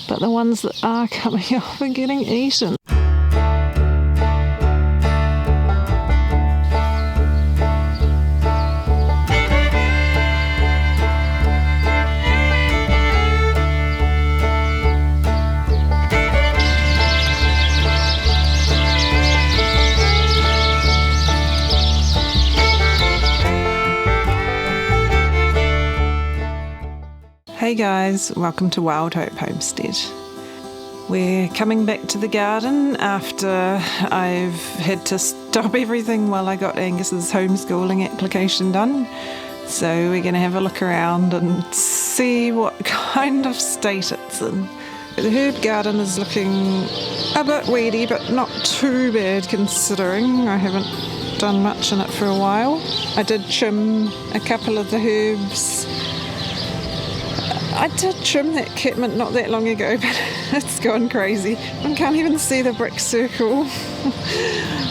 but the ones that are coming up are getting eaten. Hey guys, welcome to Wild Hope Homestead. We're coming back to the garden after I've had to stop everything while I got Angus's homeschooling application done. So we're going to have a look around and see what kind of state it's in. The herb garden is looking a bit weedy, but not too bad considering I haven't done much in it for a while. I did trim a couple of the herbs. I did trim that catmint not that long ago, but it's gone crazy. I can't even see the brick circle.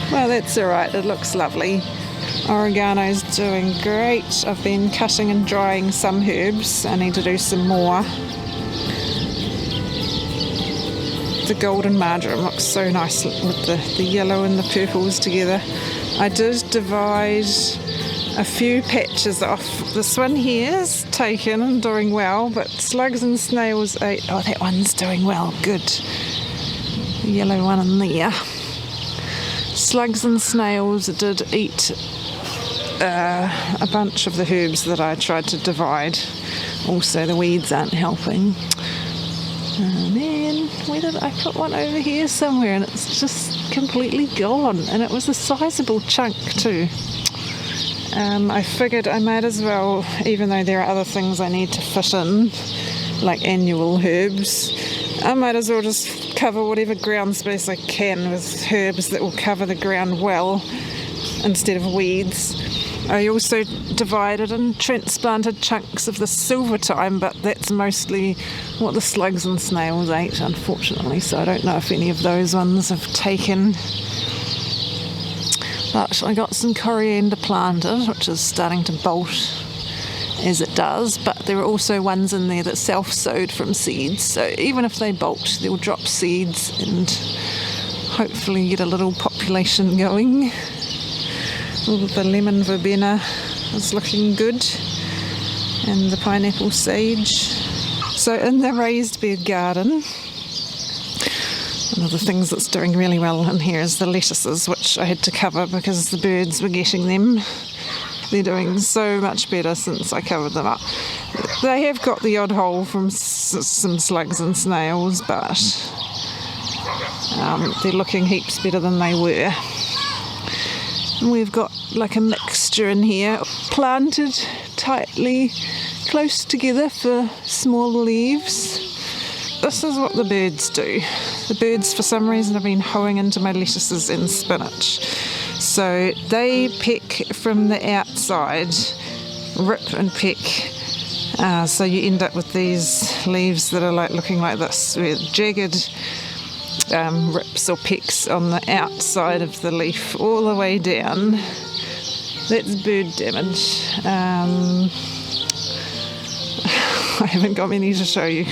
Well, that's alright, it looks lovely. Oregano's doing great. I've been cutting and drying some herbs. I need to do some more. The golden marjoram looks so nice with the yellow and the purples together. I did divide a few patches off. This one here is taken and doing well, but slugs and snails ate. Oh, that one's doing well, good. The yellow one in there. Slugs and snails did eat a bunch of the herbs that I tried to divide. Also, the weeds aren't helping. Oh man, where did I put one over here somewhere and it's just completely gone, and it was a sizable chunk too. I figured I might as well, even though there are other things I need to fit in, like annual herbs, I might as well just cover whatever ground space I can with herbs that will cover the ground well instead of weeds. I also divided and transplanted chunks of the silver thyme, but that's mostly what the slugs and snails ate, unfortunately, so I don't know if any of those ones have taken. But I got some coriander planted, which is starting to bolt as it does, but there are also ones in there that self-sowed from seeds, so even if they bolt, they'll drop seeds and hopefully get a little population going. The lemon verbena is looking good, and the pineapple sage. So in the raised bed garden, one of the things that's doing really well in here is the lettuces, which I had to cover because the birds were getting them. They're doing so much better since I covered them up. They have got the odd hole from some slugs and snails, but they're looking heaps better than they were. And we've got like a mixture in here, planted tightly close together for small leaves. This is what the birds do. The birds, for some reason, have been hoeing into my lettuces and spinach. So they pick from the outside, rip and pick. So you end up with these leaves that are like looking like this, with jagged rips or pecks on the outside of the leaf all the way down. That's bird damage. I haven't got many to show you.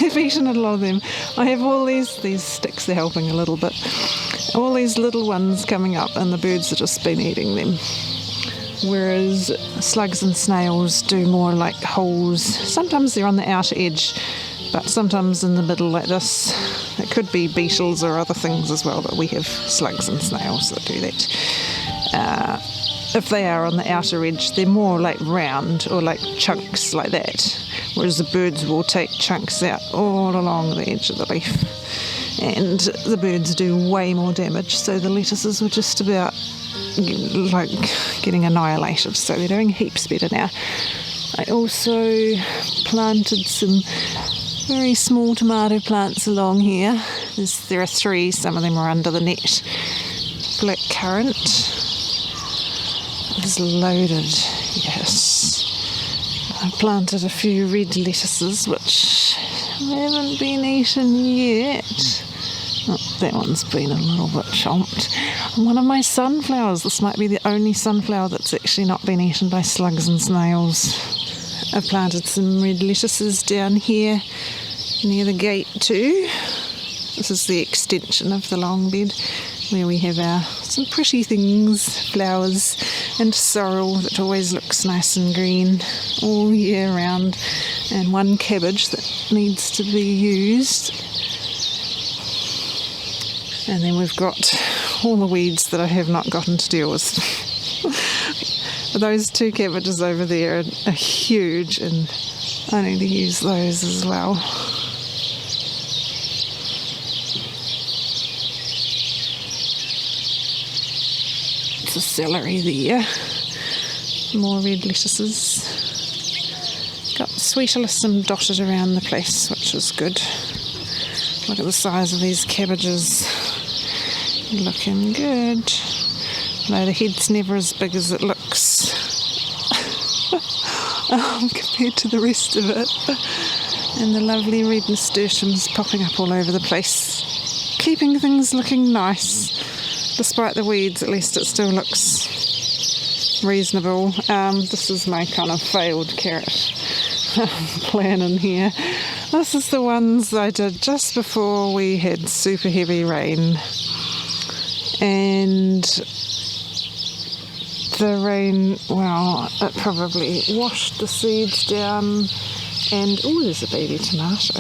They've eaten a lot of them. I have all these sticks, they're helping a little bit. All these little ones coming up and the birds have just been eating them. Whereas slugs and snails do more like holes. Sometimes they're on the outer edge, but sometimes in the middle like this. It could be beetles or other things as well, but we have slugs and snails that do that. If they are on the outer edge, they're more like round or like chunks like that, whereas the birds will take chunks out all along the edge of the leaf, and the birds do way more damage, so the lettuces were just about like getting annihilated, so they're doing heaps better now. I also planted some very small tomato plants along here. There are 3, some of them are under the net. Black currant is loaded, yes. I planted a few red lettuces which haven't been eaten yet. Oh, that one's been a little bit chomped. And one of my sunflowers, this might be the only sunflower that's actually not been eaten by slugs and snails. I've planted some red lettuces down here. near the gate too. This is the extension of the long bed where we have some pretty things, flowers and sorrel that always looks nice and green all year round, and one cabbage that needs to be used. And then we've got all the weeds that I have not gotten to deal with. Those 2 cabbages over there are huge, and I need to use those as well. It's a celery there. More red lettuces. Got sweet alyssum dotted around the place, which is good. Look at the size of these cabbages. Looking good. No, the head's never as big as it looks compared to the rest of it. And the lovely red nasturtiums popping up all over the place, keeping things looking nice. Despite the weeds, at least it still looks reasonable. This is my kind of failed carrot plan in here. This is the ones I did just before we had super heavy rain. And the rain, well, it probably washed the seeds down, and oh, there's a baby tomato.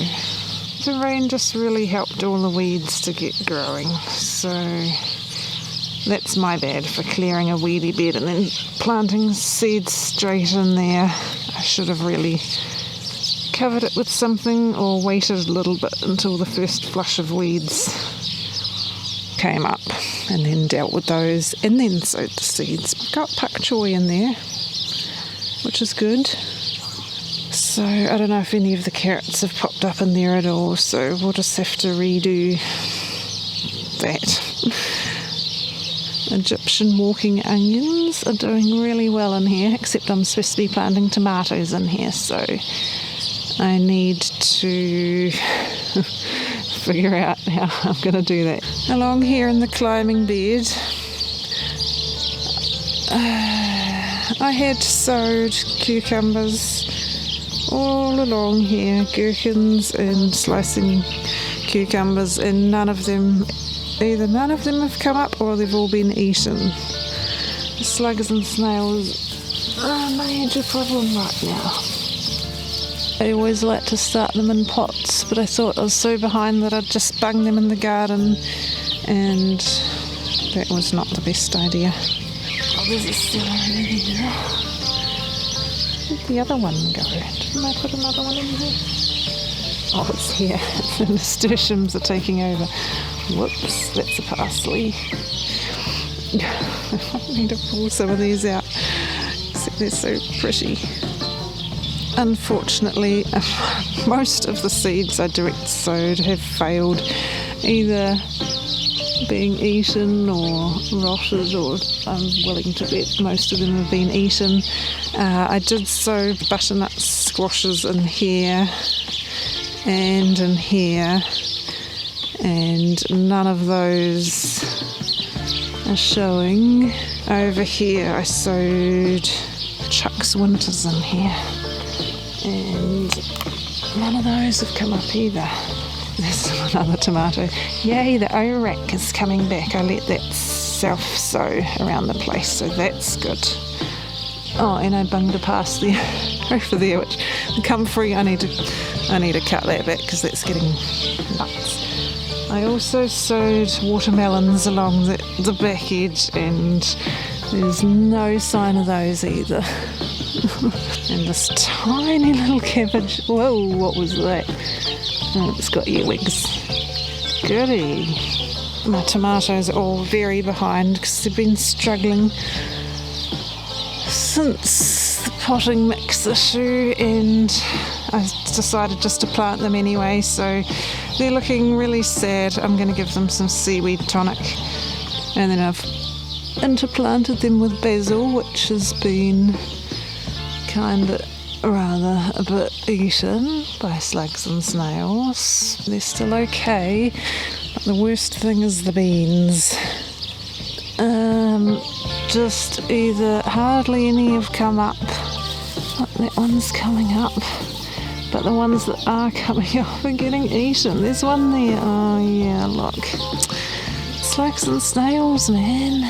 The rain just really helped all the weeds to get growing, so that's my bad for clearing a weedy bed and then planting seeds straight in there. I should have really covered it with something or waited a little bit until the first flush of weeds came up and then dealt with those and then sowed the seeds. Got pak choy in there, which is good. So I don't know if any of the carrots have popped up in there at all, so we'll just have to redo that. Egyptian walking onions are doing really well in here, except I'm supposed to be planting tomatoes in here, so I need to figure out how I'm going to do that. Along here in the climbing bed, I had sowed cucumbers all along here, gherkins and slicing cucumbers, and either none of them have come up or they've all been eaten. The slugs and snails are a major problem right now. I always like to start them in pots, but I thought I was so behind that I'd just bung them in the garden, and that was not the best idea. Oh, there's a celery there. Where'd the other one go? Didn't I put another one in here? Oh, it's here. The nasturtiums are taking over. Whoops, that's a parsley. I need to pull some of these out, except they're so pretty. Unfortunately, most of the seeds I direct sowed have failed, either being eaten or rotted, or I'm willing to bet most of them have been eaten. I did sow butternut squashes in here and in here, and none of those are showing. Over here I sowed Chuck's Winters in here, and none of those have come up either. There's another tomato. Yay, the orac is coming back. I let that self-sow around the place, so that's good. Oh, and I bunged a parsley over there, which the comfrey, I need to cut that back because that's getting nuts. I also sowed watermelons along the back edge, and there's no sign of those either. And this tiny little cabbage, whoa, what was that? Oh, it's got earwigs. Goody. My tomatoes are all very behind because they've been struggling since the potting mix issue, and I decided just to plant them anyway, so they're looking really sad. I'm going to give them some seaweed tonic, and then I've interplanted them with basil, which has been kind of rather a bit eaten by slugs and snails. They're still okay, but the worst thing is the beans. Just either hardly any have come up. Oh, that one's coming up. but the ones that are coming up are getting eaten. There's one there. Oh yeah, look. It's like some snails, man.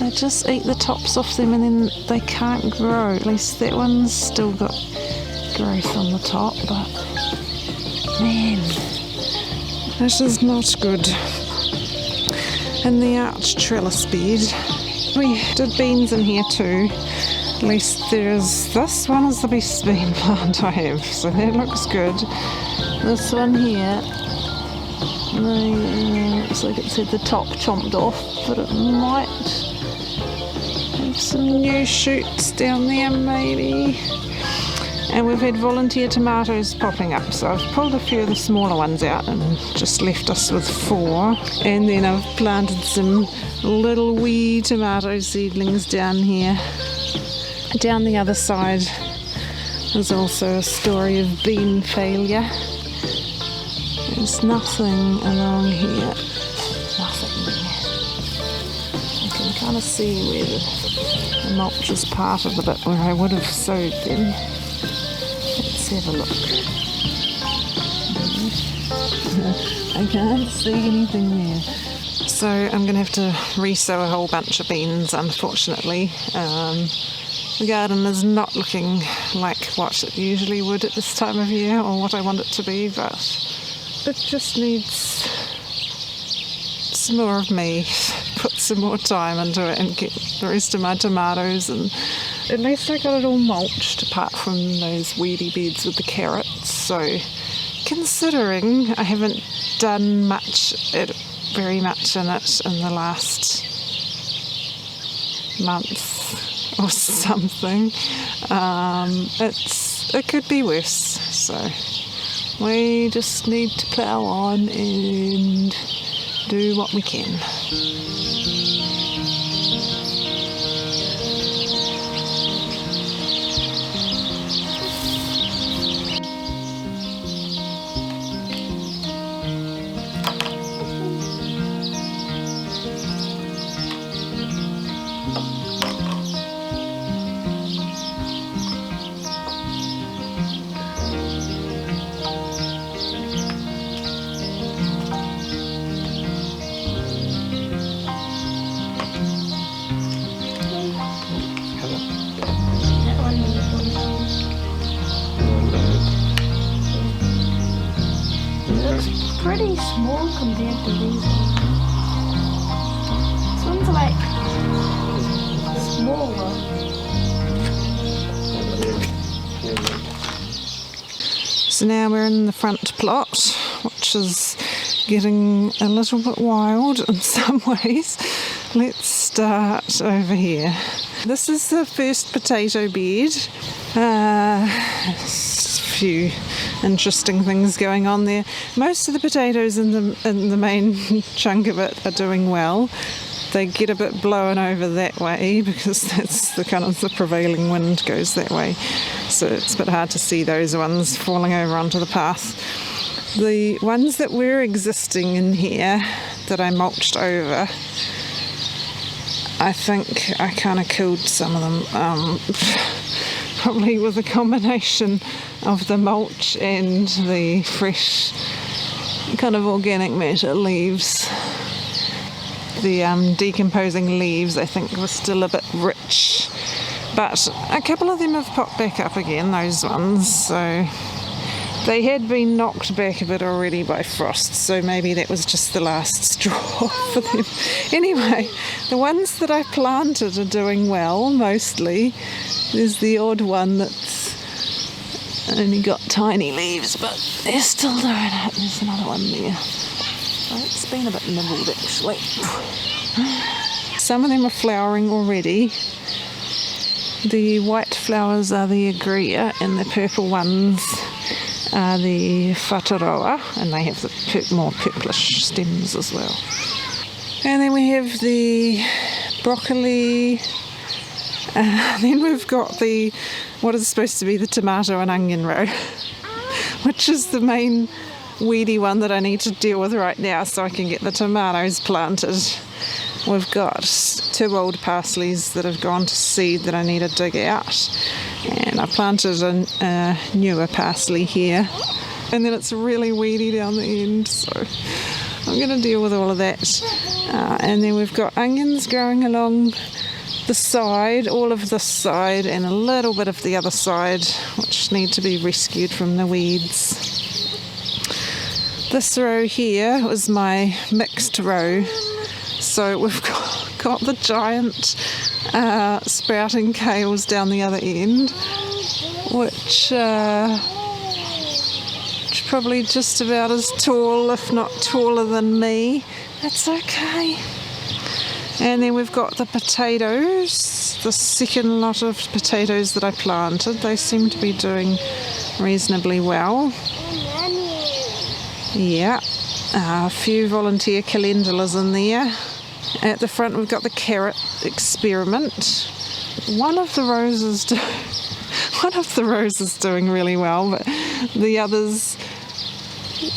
They just eat the tops off them and then they can't grow. At least that one's still got growth on the top, but man, this is not good. In the arch trellis bed, we did beans in here too. At least there's, this one is the best bean plant I have, so that looks good. This one here, looks like it's had the top chomped off, but it might have some new shoots down there maybe. And we've had volunteer tomatoes popping up, so I've pulled a few of the smaller ones out and just left us with 4. And then I've planted some little wee tomato seedlings down here. Down the other side there's also a story of bean failure. There's nothing along here. Nothing there. I can kind of see where the mulch is part of the bit where I would have sowed them. Let's have a look. I can't see anything there. So I'm going to have to re-sow a whole bunch of beans, unfortunately. The garden is not looking like what it usually would at this time of year, or what I want it to be, but it just needs some more of me. Put some more time into it and get the rest of my tomatoes, and at least I got it all mulched apart from those weedy beds with the carrots. So considering I haven't done very much in it in the last month or something, it could be worse. So we just need to plough on and do what we can. Pretty small compared to these ones. This one's like smaller. So now we're in the front plot, which is getting a little bit wild in some ways. Let's start over here. This is the first potato bed. A few interesting things going on there. Most of the potatoes in the main chunk of it are doing well. They get a bit blown over that way because that's the prevailing wind goes that way. So it's a bit hard to see those ones falling over onto the path. The ones that were existing in here that I mulched over, I think I kind of killed some of them. Probably with a combination of the mulch and the fresh kind of organic matter leaves. The decomposing leaves I think were still a bit rich, but a couple of them have popped back up again, those ones, so they had been knocked back a bit already by frost, so maybe that was just the last straw for them. Anyway, the ones that I planted are doing well, mostly. There's the odd one that's only got tiny leaves, but they're still doing it. There's another one there. Oh, it's been a bit nibbled actually. Some of them are flowering already. The white flowers are the agria and the purple ones are the whataroa, and they have the more purplish stems as well. And then we have the broccoli. Then we've got what is supposed to be the tomato and onion row, which is the main weedy one that I need to deal with right now so I can get the tomatoes planted. We've got 2 old parsleys that have gone to seed that I need to dig out. And I planted a newer parsley here. And then it's really weedy down the end, so I'm going to deal with all of that. And then we've got onions growing along the side, all of this side and a little bit of the other side, which need to be rescued from the weeds. This row here was my mixed row, so we've got the giant sprouting kales down the other end, which probably just about as tall, if not taller than me. That's okay. And then we've got the potatoes, the second lot of potatoes that I planted. They seem to be doing reasonably well. Yeah, a few volunteer calendulas in there. At the front we've got the carrot experiment. One of the rows is doing really well, but the others,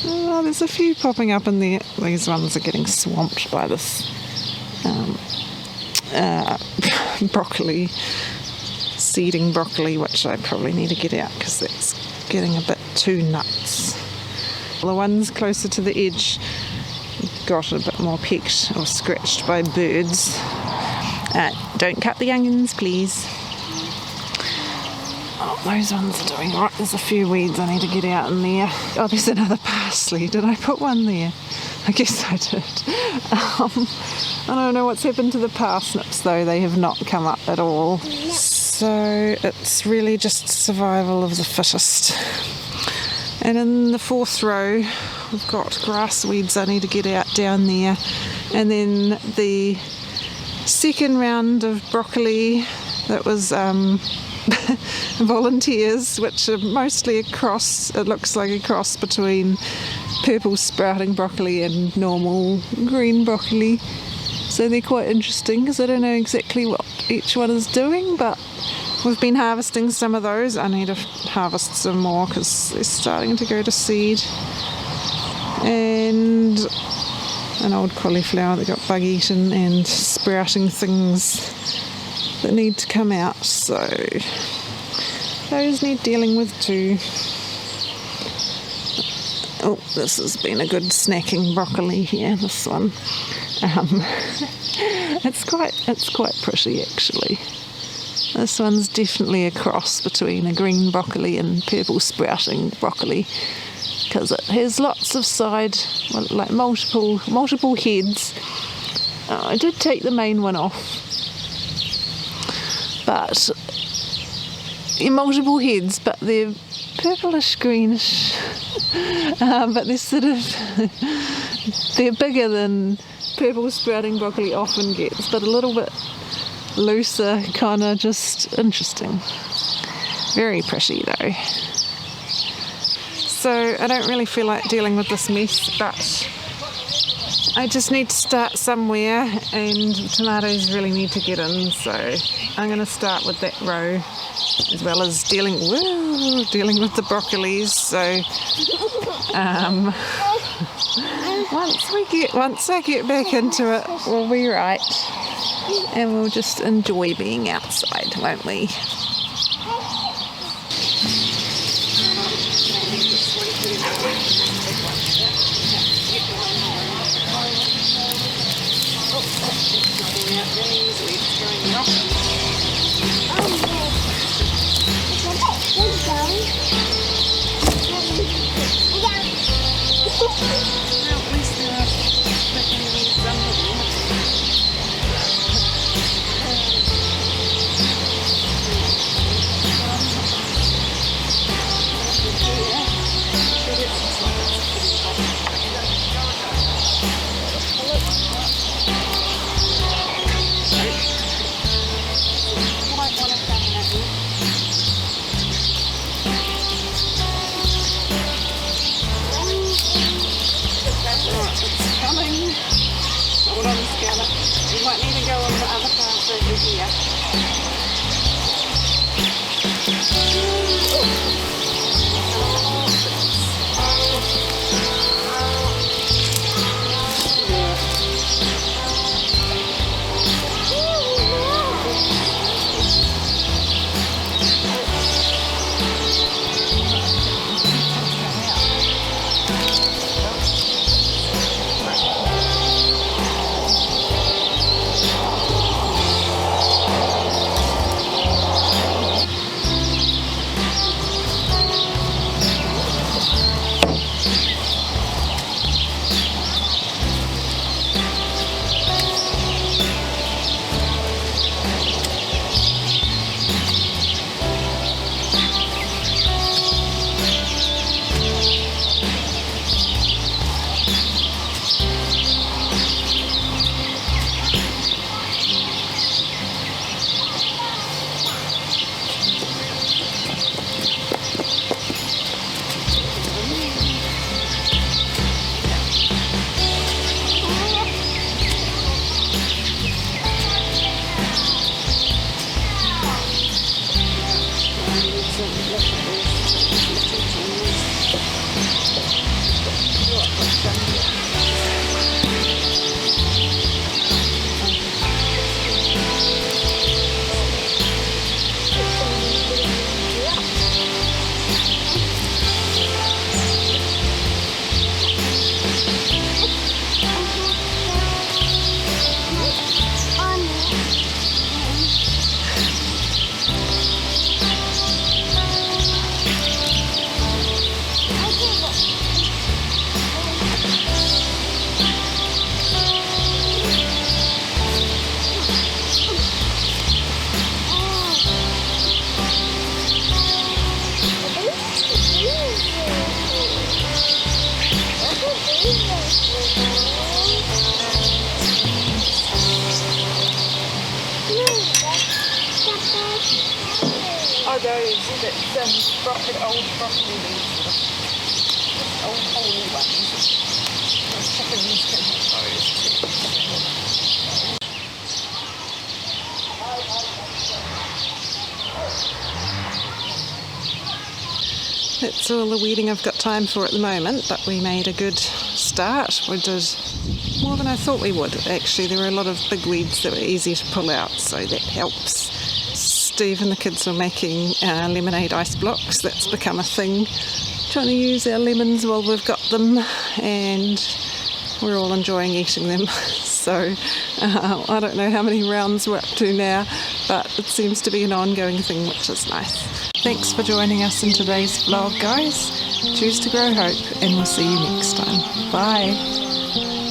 there's a few popping up in there. These ones are getting swamped by this broccoli, seeding broccoli, which I probably need to get out because that's getting a bit too nuts. The ones closer to the edge got a bit more pecked or scratched by birds. Don't cut the onions, please. Oh, those ones are doing right. There's a few weeds I need to get out in there. Oh, there's another parsley. Did I put one there? I guess I did. I don't know what's happened to the parsnips though. They have not come up at all. So it's really just survival of the fittest. And in the fourth row, we've got grass weeds I need to get out down there. And then the second round of broccoli that was volunteers, which are mostly a cross, it looks like a cross between purple sprouting broccoli and normal green broccoli. So they're quite interesting because I don't know exactly what each one is doing, but we've been harvesting some of those. I need to harvest some more because they're starting to go to seed. And an old cauliflower that got bug eaten and sprouting things that need to come out. So those need dealing with too. Oh, this has been a good snacking broccoli here, this one. It's quite pretty actually. This one's definitely a cross between a green broccoli and purple sprouting broccoli because it has lots of side, well, like multiple heads. I did take the main one off, but multiple heads, but they're purplish greenish, but they're sort of they're bigger than purple sprouting broccoli often gets, but a little bit looser, kind of just interesting. Very pretty though. So I don't really feel like dealing with this mess, but I just need to start somewhere, and tomatoes really need to get in, so I'm going to start with that row as well as dealing with the broccolis. So once I get back into it, we'll be right, and we'll just enjoy being outside, won't we? Oh, those that old broccoli leaves, old holy ones. Those chickens can have those too. That's all the weeding I've got time for at the moment, but we made a good start. We did more than I thought we would. Actually, there were a lot of big weeds that were easy to pull out, so that helps. Steve and the kids were making lemonade ice blocks. That's become a thing. Trying to use our lemons while we've got them, and we're all enjoying eating them. So I don't know how many rounds we're up to now, but it seems to be an ongoing thing, which is nice. Thanks for joining us in today's vlog, guys. Choose to grow hope, and we'll see you next time. Bye.